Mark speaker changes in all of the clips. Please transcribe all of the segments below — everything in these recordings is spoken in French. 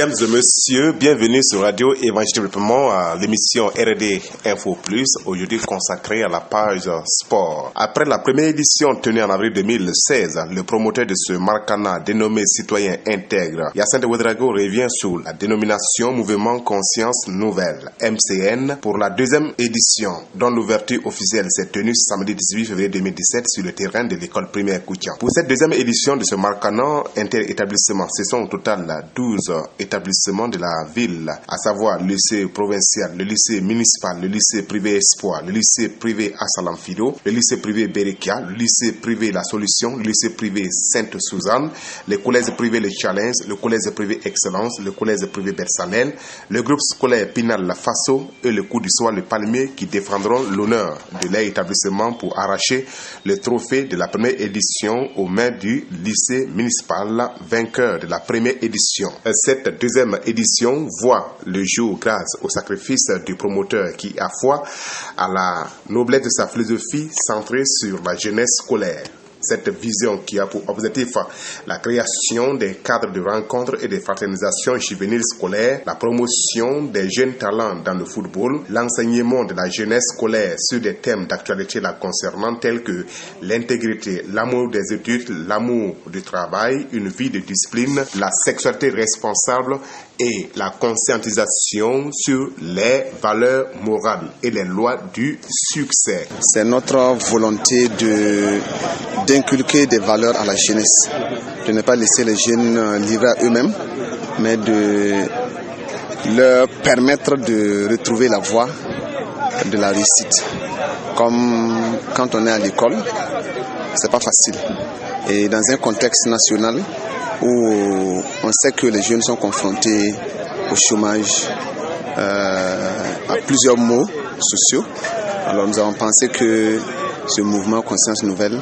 Speaker 1: Mesdames et messieurs, bienvenue sur Radio Évangile Développement à l'émission R&D Info Plus, aujourd'hui consacrée à la page sport. Après la première édition tenue en avril 2016, le promoteur de ce Maracana dénommé Citoyen Intègre, Hyacinthe Ouédraogo, revient sur la dénomination Mouvement Conscience Nouvelle, MCN, pour la deuxième édition, dont l'ouverture officielle s'est tenue samedi 18 février 2017 sur le terrain de l'école primaire Koutian. Pour cette deuxième édition de ce Maracana inter-établissement, ce sont au total 12 établissements de la ville, à savoir le lycée provincial, le lycée municipal, le lycée privé Espoir, le lycée privé Assalam Fido, le lycée privé Berekia, le lycée privé La Solution, le lycée privé Sainte-Suzanne, le collège privé Le Challenge, le collège privé Excellence, le collège privé Bersalel, le groupe scolaire Pinal Faso et le coup du soir Le Palmier qui défendront l'honneur de leur établissement pour arracher le trophée de la première édition aux mains du lycée municipal vainqueur de la première édition. Cette deuxième édition voit le jour grâce au sacrifice du promoteur qui a foi à la noblesse de sa philosophie centrée sur la jeunesse scolaire. Cette vision qui a pour objectif la création des cadres de rencontres et de fraternisation juvénile scolaire, la promotion des jeunes talents dans le football, l'enseignement de la jeunesse scolaire sur des thèmes d'actualité la concernant tels que l'intégrité, l'amour des études, l'amour du travail, une vie de discipline, la sexualité responsable et la conscientisation sur les valeurs morales et les lois du succès.
Speaker 2: C'est notre volonté d'inculquer des valeurs à la jeunesse, de ne pas laisser les jeunes livrer à eux-mêmes, mais de leur permettre de retrouver la voie de la réussite. Comme quand on est à l'école, c'est pas facile. Et dans un contexte national où on sait que les jeunes sont confrontés au chômage, à plusieurs maux sociaux, alors nous avons pensé que ce mouvement Conscience Nouvelle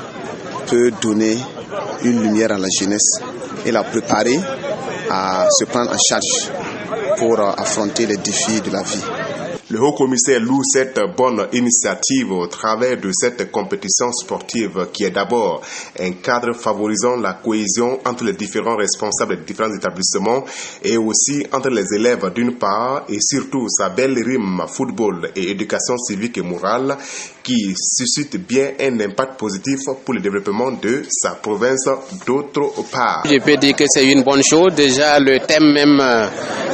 Speaker 2: peut donner une lumière à la jeunesse et la préparer à se prendre en charge pour affronter les défis de la vie.
Speaker 1: Le haut-commissaire loue cette bonne initiative au travers de cette compétition sportive qui est d'abord un cadre favorisant la cohésion entre les différents responsables des différents établissements et aussi entre les élèves d'une part et surtout sa belle rime football et éducation civique et morale qui suscite bien un impact positif pour le développement de sa province d'autre part.
Speaker 3: Je peux dire que c'est une bonne chose. Déjà, le thème même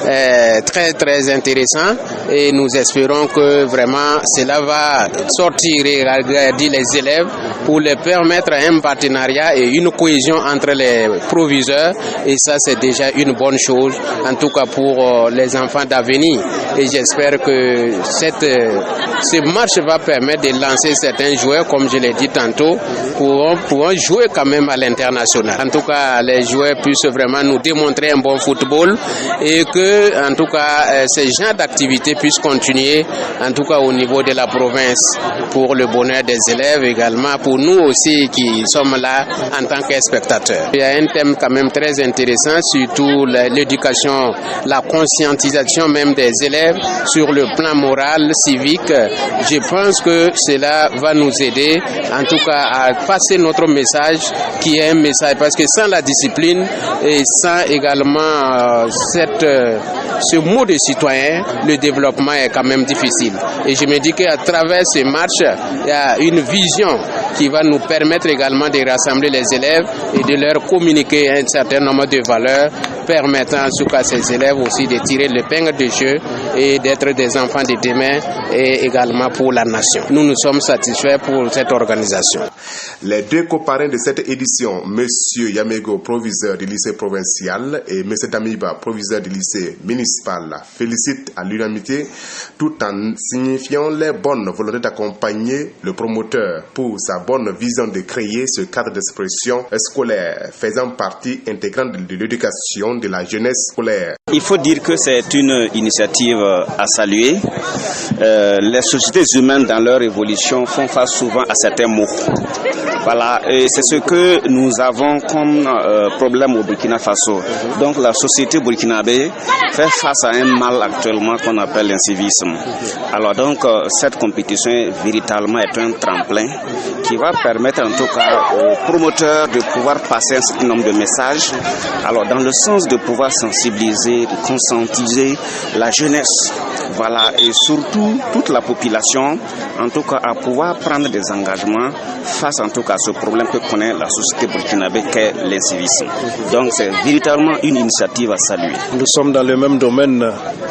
Speaker 3: est très très intéressant et nous espérons que vraiment cela va sortir et regarder les élèves pour les permettre un partenariat et une cohésion entre les proviseurs et ça c'est déjà une bonne chose en tout cas pour les enfants d'avenir et j'espère que cette marche va permettre de lancer certains joueurs comme je l'ai dit tantôt pour jouer quand même à l'international. En tout cas les joueurs puissent vraiment nous démontrer un bon football et que en tout cas ces genres d'activités puissent continuer en tout cas au niveau de la province pour le bonheur des élèves également pour nous aussi qui sommes là en tant que spectateurs. Il y a un thème quand même très intéressant, surtout l'éducation, la conscientisation même des élèves sur le plan moral, civique. Je pense que cela va nous aider en tout cas à passer notre message qui est un message parce que sans la discipline et sans également ce mot de citoyen, le développement est quand même difficile. Et je me dis qu'à travers ces marches, il y a une vision qui va nous permettre également de rassembler les élèves et de leur communiquer un certain nombre de valeurs permettant en tout cas à ces élèves aussi de tirer l'épingle du jeu et d'être des enfants de demain et également pour la nation. Nous sommes satisfaits pour cette organisation.
Speaker 1: Les deux coparrains de cette édition, M. Yamego, proviseur du lycée provincial et M. Damiba, proviseur du lycée municipal, félicitent à l'unanimité tout en signifiant les bonnes volontés d'accompagner le promoteur pour sa bonne vision de créer ce cadre d'expression scolaire faisant partie intégrante de l'éducation de la jeunesse scolaire.
Speaker 4: Il faut dire que c'est une initiative à saluer. Les sociétés humaines dans leur évolution font face souvent à certains maux. Voilà, et c'est ce que nous avons comme problème au Burkina Faso. Donc la société burkinabé fait face à un mal actuellement qu'on appelle l'incivisme. Alors donc cette compétition véritablement est un tremplin qui va permettre en tout cas aux promoteurs de pouvoir passer un certain nombre de messages. Alors dans le sens de pouvoir sensibiliser, de conscientiser la jeunesse. Voilà, et surtout toute la population, en tout cas, à pouvoir prendre des engagements face en tout cas à ce problème que connaît la société burkinabé qu'est l'incivisme. Donc c'est véritablement une initiative à saluer.
Speaker 5: Nous sommes dans le même domaine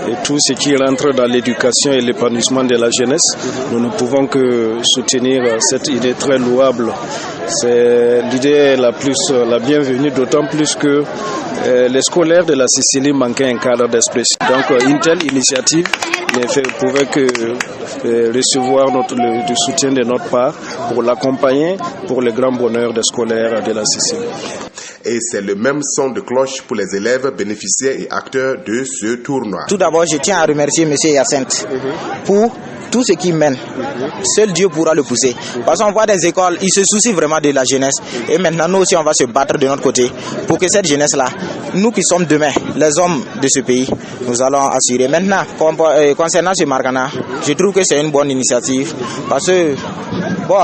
Speaker 5: et tout ce qui rentre dans l'éducation et l'épanouissement de la jeunesse, nous ne pouvons que soutenir cette idée très louable. C'est l'idée la bienvenue, d'autant plus que les scolaires de la Sicile manquaient un cadre d'expression. Donc une telle initiative ne pouvait que recevoir le soutien de notre part pour l'accompagner pour le grand bonheur des scolaires de la Sicile.
Speaker 1: Et c'est le même son de cloche pour les élèves bénéficiaires et acteurs de ce tournoi.
Speaker 6: Tout d'abord, je tiens à remercier M. Hyacinthe pour tout ce qui mène. Seul Dieu pourra le pousser. Parce qu'on voit des écoles, ils se soucient vraiment de la jeunesse. Et maintenant, nous aussi, on va se battre de notre côté pour que cette jeunesse-là, nous qui sommes demain, les hommes de ce pays, nous allons assurer. Maintenant, concernant ce Marcana, je trouve que c'est une bonne initiative parce que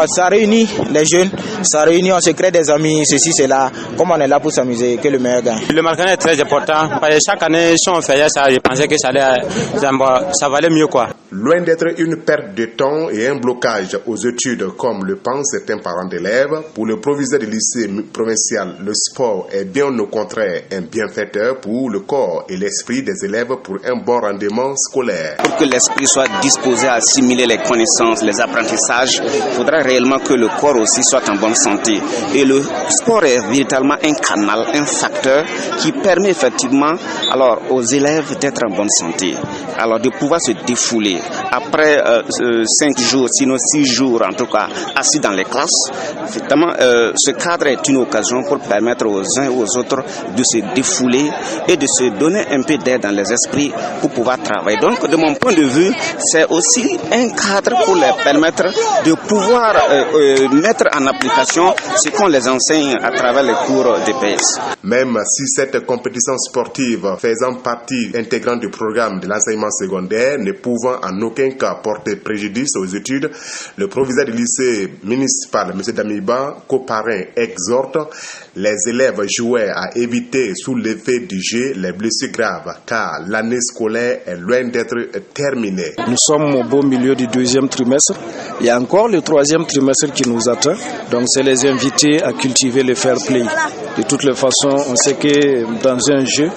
Speaker 6: ça réunit les jeunes, ça réunit, on se crée des amis, ceci, cela. Comme on est là pour s'amuser, que le meilleur gagne.
Speaker 7: Le Marcana est très important. Parce que chaque année, si on faisait ça, je pensais que ça valait mieux, quoi.
Speaker 1: Loin d'être une perte de temps et un blocage aux études, comme le pensent certains parents d'élèves, pour le proviseur du lycée provincial, le sport est bien au contraire un bienfaiteur pour le corps et l'esprit des élèves pour un bon rendement scolaire.
Speaker 4: Pour que l'esprit soit disposé à assimiler les connaissances, les apprentissages, il faudra réellement que le corps aussi soit en bonne santé. Et le sport est véritablement un canal, un facteur qui permet effectivement aux élèves d'être en bonne santé. Alors de pouvoir se défouler. Après 5 jours, sinon 6 jours en tout cas, assis dans les classes, effectivement, ce cadre est une occasion pour permettre aux uns et aux autres de se défouler et de se donner un peu d'aide dans les esprits pour pouvoir travailler. Donc, de mon point de vue, c'est aussi un cadre pour les permettre de pouvoir mettre en application ce qu'on les enseigne à travers les cours d'EPS.
Speaker 1: Même si cette compétition sportive faisant partie intégrante du programme de l'enseignement secondaire ne pouvant en aucun cas porter préjudice aux études, le proviseur du lycée municipal, M. Damiba, coparrain, exhorte les élèves joueurs à éviter sous l'effet du jeu les blessures graves, car l'année scolaire est loin d'être terminée.
Speaker 5: Nous sommes au beau milieu du 2e trimestre. Il y a encore le 3e trimestre qui nous attend. Donc c'est les inviter à cultiver le fair play. De toutes les façons, on sait que dans un jeu,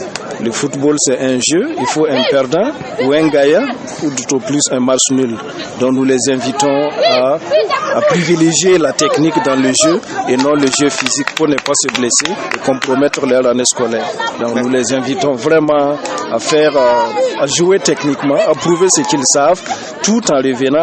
Speaker 5: le football c'est un jeu, il faut un perdant ou un gagnant ou tout au plus un match nul. Donc nous les invitons à privilégier la technique dans le jeu et non le jeu physique pour ne pas se blesser et compromettre leur année scolaire. Donc nous les invitons vraiment à jouer techniquement, à prouver ce qu'ils savent, tout en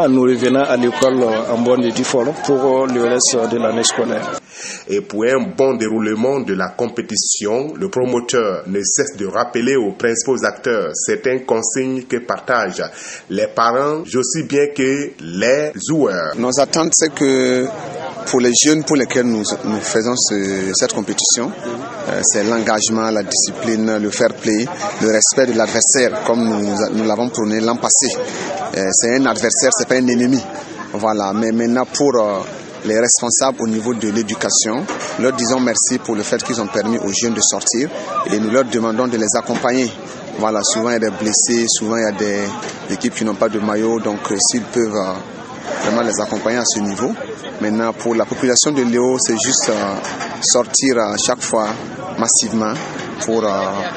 Speaker 5: nous revenant à l'école en bonne et due forme pour le reste de l'année scolaire.
Speaker 1: Et pour un bon déroulement de la compétition, le promoteur ne cesse de rappeler aux principaux acteurs certaines consignes que partagent les parents, aussi bien que les joueurs.
Speaker 2: Nos attentes, c'est que pour les jeunes pour lesquels nous faisons cette compétition, c'est l'engagement, la discipline, le fair play, le respect de l'adversaire, comme nous l'avons prôné l'an passé. C'est un adversaire, c'est pas un ennemi. Voilà. Mais maintenant, pour les responsables au niveau de l'éducation, leur disons merci pour le fait qu'ils ont permis aux jeunes de sortir et nous leur demandons de les accompagner. Voilà, souvent il y a des blessés, souvent il y a des équipes qui n'ont pas de maillot, donc s'ils peuvent vraiment les accompagner à ce niveau. Maintenant, pour la population de Léo, c'est juste sortir à chaque fois massivement pour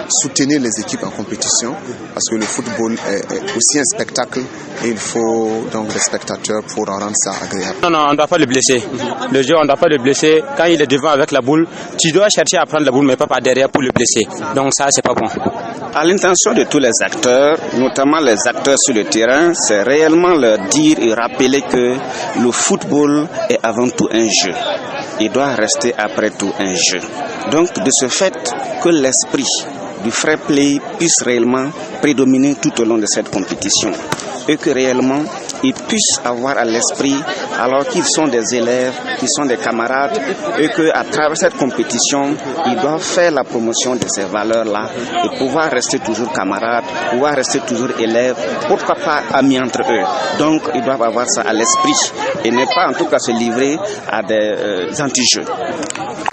Speaker 2: soutenir les équipes en compétition, parce que le football est aussi un spectacle et il faut donc des spectateurs pour rendre ça agréable.
Speaker 7: Non, on ne doit pas le blesser. Le jeu, on ne doit pas le blesser. Quand il est devant avec la boule, tu dois chercher à prendre la boule, mais pas par derrière pour le blesser. Donc ça, c'est pas bon.
Speaker 4: À l'intention de tous les acteurs, notamment les acteurs sur le terrain, c'est réellement leur dire et rappeler que le football est avant tout un jeu. Il doit rester après tout un jeu. Donc de ce fait que l'esprit du fair play puisse réellement prédominer tout au long de cette compétition et que réellement ils puissent avoir à l'esprit, alors qu'ils sont des élèves, qu'ils sont des camarades, et qu'à travers cette compétition, ils doivent faire la promotion de ces valeurs-là et pouvoir rester toujours camarades, pouvoir rester toujours élèves, pourquoi pas amis entre eux. Donc, ils doivent avoir ça à l'esprit et ne pas en tout cas se livrer à des anti-jeux.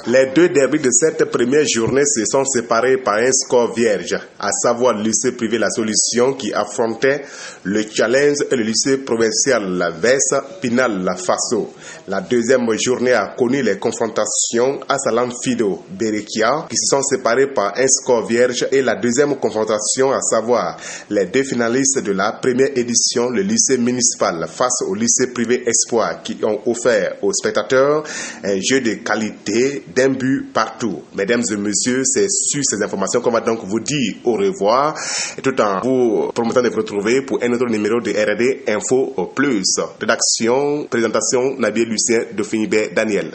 Speaker 1: Les deux derbys de cette première journée se sont séparés par un score vierge, à savoir le lycée privé La Solution qui affrontait le Challenge et le lycée provincial La Vesse Pinal La Faso. La deuxième journée a connu les confrontations à Salam Fido Berekia qui se sont séparés par un score vierge et la deuxième confrontation, à savoir les deux finalistes de la première édition, le lycée municipal face au lycée privé Espoir qui ont offert aux spectateurs un jeu de qualité d'un but partout. Mesdames et messieurs, c'est sur ces informations qu'on va donc vous dire au revoir et tout en vous promettant de vous retrouver pour un autre numéro de RD Info Plus. Rédaction, présentation, Nabil Lucien, Dauphine Daniel.